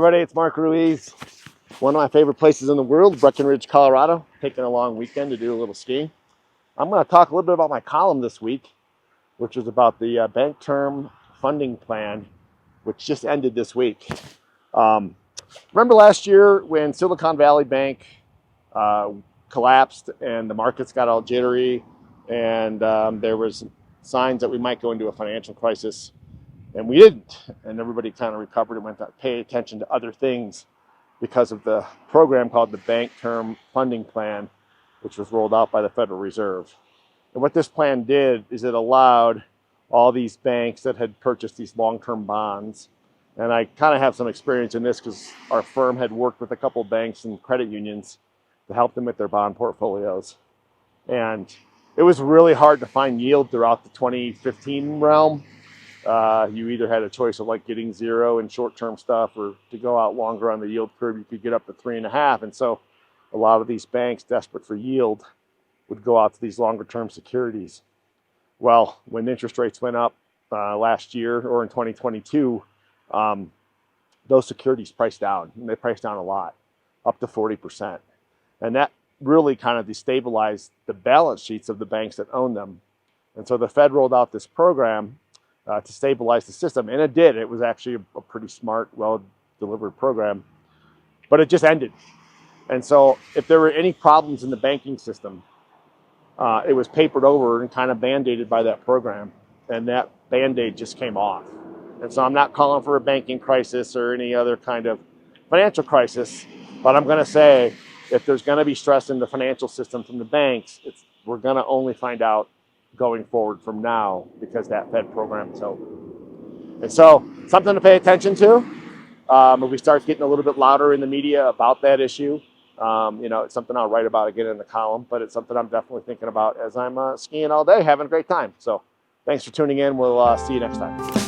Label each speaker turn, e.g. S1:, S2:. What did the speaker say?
S1: everybody, it's Mark Ruiz. One of my favorite places in the world, Breckenridge, Colorado. Taking a long weekend to do a little skiing. I'm going to talk a little bit about my column this week, which is about the bank term funding plan, which just ended this week. Remember last year when Silicon Valley Bank collapsed and the markets got all jittery and there was signs that we might go into a financial crisis? And we didn't, and everybody kind of recovered and went to pay attention to other things because of the program called the Bank Term Funding Plan, which was rolled out by the Federal Reserve. And what this plan did is it allowed all these banks that had purchased these long-term bonds, and I kind of have some experience in this because our firm had worked with a couple banks and credit unions to help them with their bond portfolios. And it was really hard to find yield throughout the 2015 realm. You either had a choice of like getting zero in short-term stuff or to go out longer on the yield curve. You could get up to 3.5. And so a lot of these banks desperate for yield would go out to these longer-term securities. Well, when interest rates went up last year or in 2022, those securities priced down, and they priced down a lot, up to 40%. And that really kind of destabilized the balance sheets of the banks that own them. And so the Fed rolled out this program to stabilize the system, and it did. It was actually a pretty smart, well-delivered program, but it just ended. And so if there were any problems in the banking system, it was papered over and kind of band-aided by that program, and that band-aid just came off. And so I'm not calling for a banking crisis or any other kind of financial crisis, but I'm going to say if there's going to be stress in the financial system from the banks, we're going to only find out going forward from now because that Fed program is over. And so something to pay attention to. If we start getting a little bit louder in the media about that issue, it's something I'll write about again in the column, but it's something I'm definitely thinking about as I'm skiing all day, having a great time. So thanks for tuning in. We'll see you next time.